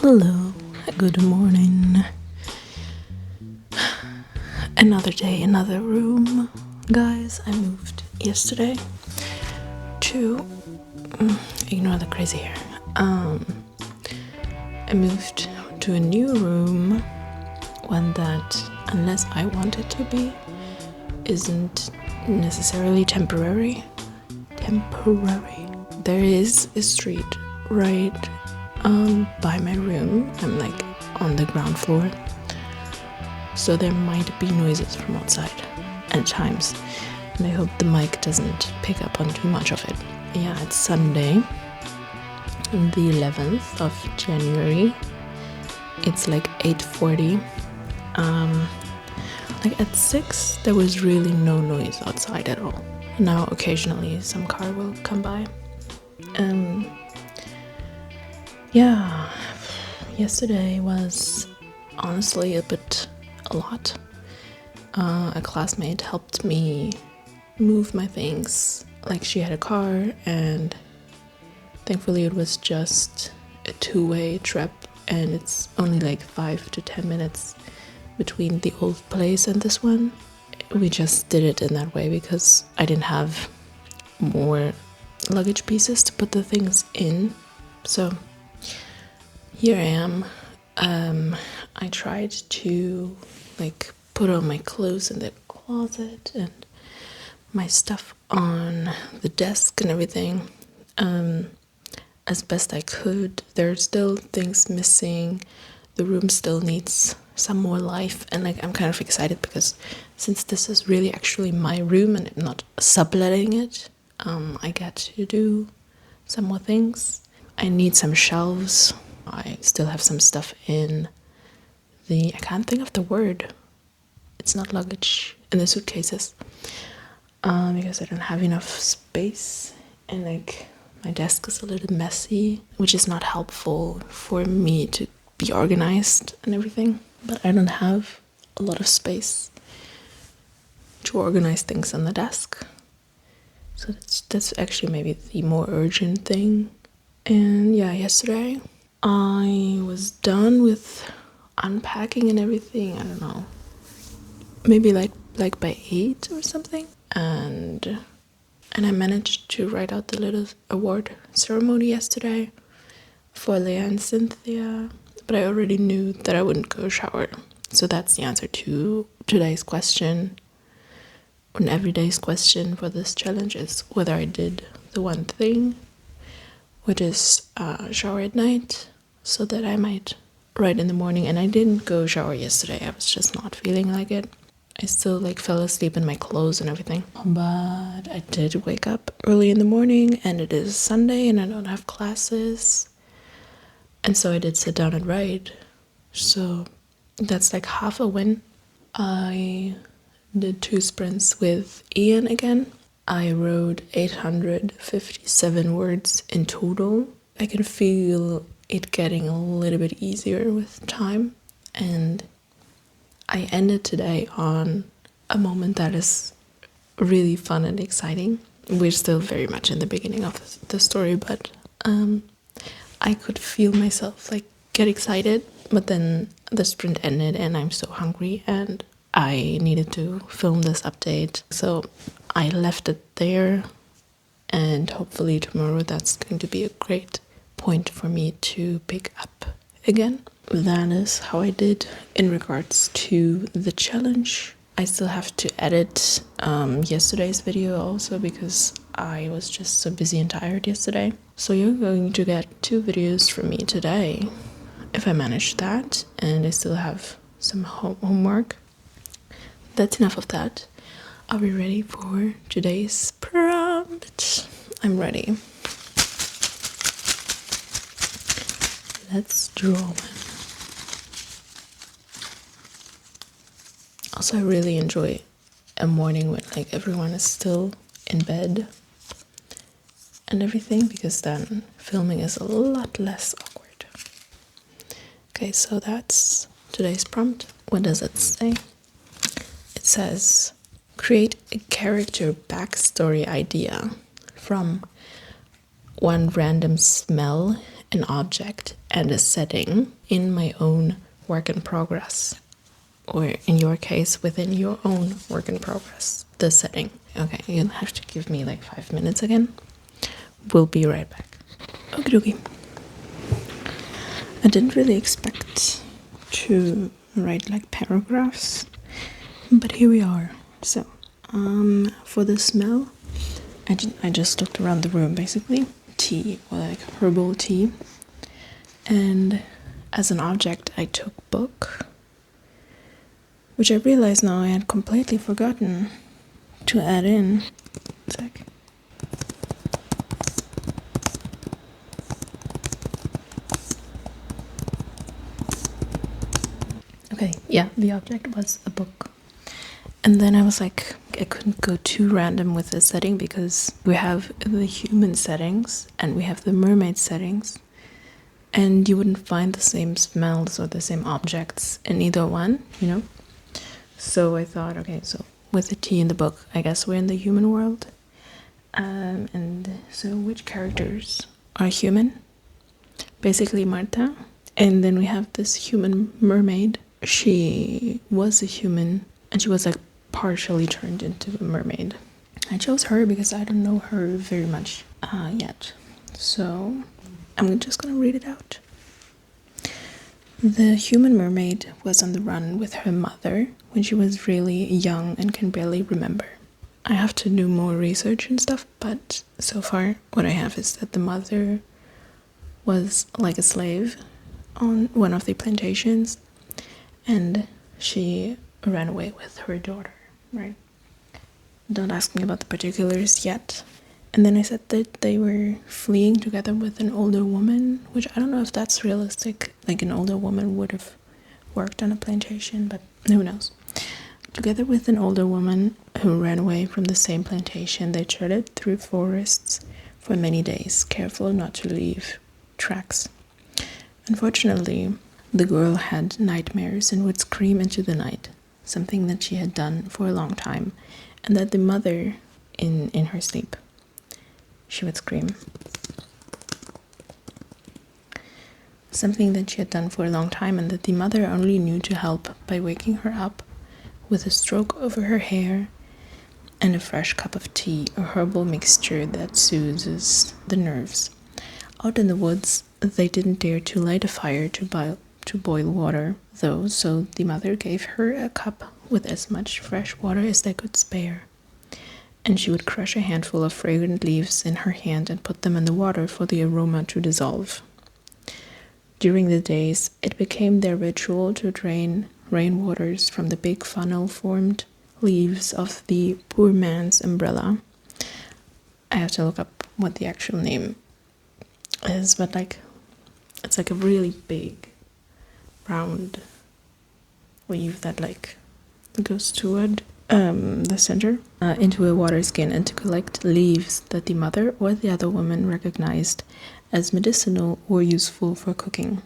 Hello, good morning. Another day, another room. Guys, I moved yesterday to ignore the crazy hair. I moved to a new room, one that, unless I want it to be, isn't necessarily temporary. There is a street right by my room. I'm like on the ground floor, so there might be noises from outside at times, and I hope the mic doesn't pick up on too much of it. Yeah, it's Sunday, the 11th of January. It's like 8:40. Like at 6 there was really no noise outside at all. Now occasionally some car will come by. Yeah, yesterday was honestly a lot. A classmate helped me move my things. Like, she had a car, and thankfully it was just a two-way trip, and it's only like 5 to 10 minutes between the old place and this one. We just did it in that way because I didn't have more luggage pieces to put the things in. So here I am. I tried to like put all my clothes in the closet and my stuff on the desk and everything as best I could. There are still things missing. The room still needs some more life, and like I'm kind of excited because since this is really actually my room and I'm not subletting it, I get to do some more things. I need some shelves. I still have some stuff in I can't think of the word. It's not luggage, in the suitcases, because I don't have enough space, and like my desk is a little messy, which is not helpful for me to be organized and everything. But I don't have a lot of space to organize things on the desk, so that's actually maybe the more urgent thing. And yeah, yesterday I was done with unpacking and everything. I don't know, maybe like by 8 or something, and I managed to write out the little award ceremony yesterday for Leah and Cynthia, but I already knew that I wouldn't go shower. So that's the answer to today's question. An everyday's question for this challenge is whether I did the one thing, which is shower at night, so that I might write in the morning. And I didn't go shower yesterday. I was just not feeling like it. I still like fell asleep in my clothes and everything. But I did wake up early in the morning, and it is Sunday and I don't have classes. And so I did sit down and write. So that's like half a win. I did 2 sprints with Ian again. I wrote 857 words in total. I can feel it getting a little bit easier with time. And I ended today on a moment that is really fun and exciting. We're still very much in the beginning of the story, but I could feel myself like get excited, but then the sprint ended and I'm so hungry and I needed to film this update. So I left it there, and hopefully tomorrow that's going to be a great point for me to pick up again. That is how I did in regards to the challenge. I still have to edit yesterday's video also because I was just so busy and tired yesterday. So you're going to get 2 videos from me today if I manage that, and I still have some homework. That's enough of that. Are we ready for today's prompt? I'm ready. Let's draw one. Also, I really enjoy a morning when like everyone is still in bed and everything, because then filming is a lot less awkward. Okay, so that's today's prompt. What does it say? It says, create a character backstory idea from one random smell an object and a setting in my own work in progress, or in your case, within your own work in progress, the setting. Okay, you'll have to give me like 5 minutes again. We'll be right back. Okie dokie. I didn't really expect to write like paragraphs, but here we are. So, for the smell, I just looked around the room basically. Tea, or like herbal tea. And as an object, I took book, which I realize now I had completely forgotten to add in. Sec. Okay, yeah, the object was a book. And then I was like, I couldn't go too random with the setting because we have the human settings and we have the mermaid settings. And you wouldn't find the same smells or the same objects in either one, you know? So I thought, okay, so with the tea in the book, I guess we're in the human world. And so which characters are human? Basically Marta. And then we have this human mermaid. She was a human and she was like partially turned into a mermaid. I chose her because I don't know her very much yet. So I'm just gonna read it out. The human mermaid was on the run with her mother when she was really young and can barely remember. I have to do more research and stuff, but so far what I have is that the mother was like a slave on one of the plantations and she ran away with her daughter, right? Don't ask me about the particulars yet. And then I said that they were fleeing together with an older woman, which I don't know if that's realistic. Like an older woman would have worked on a plantation, but who knows. Together with an older woman who ran away from the same plantation, they treaded through forests for many days, careful not to leave tracks. Unfortunately, the girl had nightmares and would scream into the night, something that she had done for a long time, and that the mother, in her sleep, she would scream. Something that she had done for a long time, and that the mother only knew to help by waking her up with a stroke over her hair and a fresh cup of tea, a herbal mixture that soothes the nerves. Out in the woods, they didn't dare to light a fire to boil water, though, so the mother gave her a cup with as much fresh water as they could spare. And she would crush a handful of fragrant leaves in her hand and put them in the water for the aroma to dissolve. During the days, it became their ritual to drain rainwaters from the big funnel-formed leaves of the poor man's umbrella. I have to look up what the actual name is, but like, it's like a really big, round leaf that like goes toward the center into a water skin, and to collect leaves that the mother or the other woman recognized as medicinal or useful for cooking.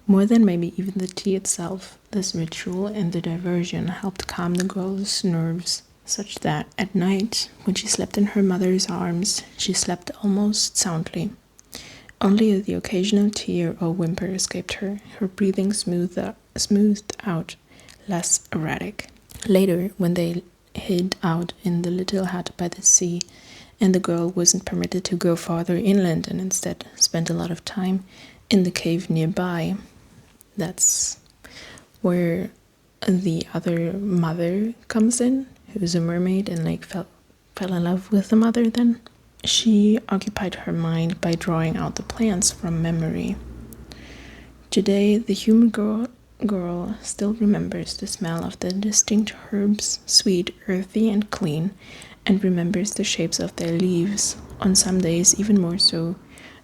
More than maybe even the tea itself, this ritual and the diversion helped calm the girl's nerves, such that at night, when she slept in her mother's arms, she slept almost soundly. Only the occasional tear or whimper escaped her, her breathing smoothed out, less erratic. Later, when they hid out in the little hut by the sea, and the girl wasn't permitted to go farther inland and instead spent a lot of time in the cave nearby, that's where the other mother comes in, who's a mermaid and like fell in love with the mother then. She occupied her mind by drawing out the plants from memory. Today, the human girl still remembers the smell of the distinct herbs, sweet, earthy, and clean, and remembers the shapes of their leaves, on some days even more so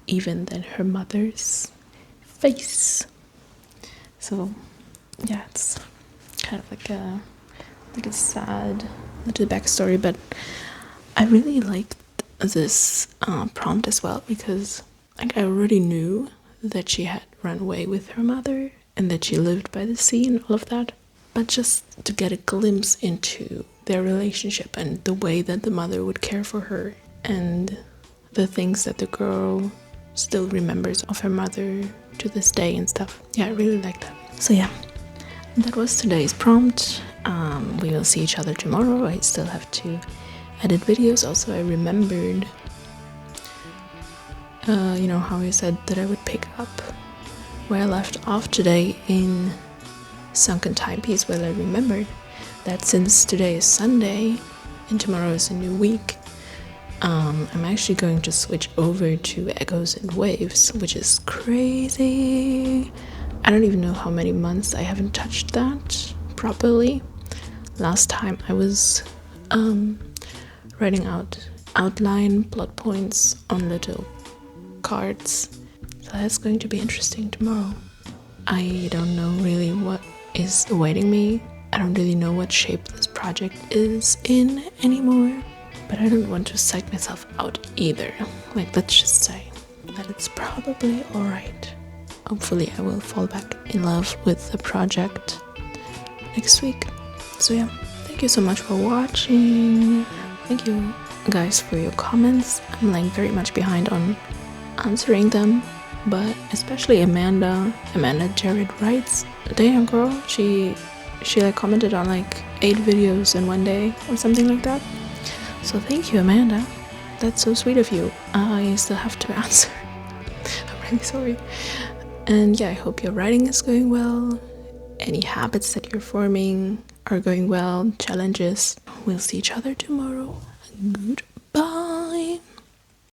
even than her mother's face. So, yeah, it's kind of like a sad little backstory, but I really liked this prompt as well, because like I already knew that she had run away with her mother and that she lived by the sea and all of that, but just to get a glimpse into their relationship and the way that the mother would care for her and the things that the girl still remembers of her mother to this day and stuff. Yeah, I really like that. So yeah, that was today's prompt. We will see each other tomorrow. I still have to edit videos. Also, I remembered, you know how I said that I would pick up where I left off today in Sunken Timepiece. Well, I remembered that since today is Sunday and tomorrow is a new week, I'm actually going to switch over to Echoes and Waves, which is crazy. I don't even know how many months I haven't touched that properly. Last time I was writing out outline plot points on little cards, so that's going to be interesting tomorrow. I don't know really what is awaiting me. I don't really know what shape this project is in anymore, but I don't want to psych myself out either. Like, let's just say that it's probably alright. Hopefully I will fall back in love with the project next week. So yeah, thank you so much for watching. Thank you guys for your comments. I'm like very much behind on answering them, but especially Amanda Jared writes, damn girl, she like commented on like 8 videos in one day or something like that. So thank you, Amanda. That's so sweet of you. I still have to answer. I'm really sorry. And yeah, I hope your writing is going well. Any habits that you're forming are going well. Challenges. We'll see each other tomorrow. Goodbye.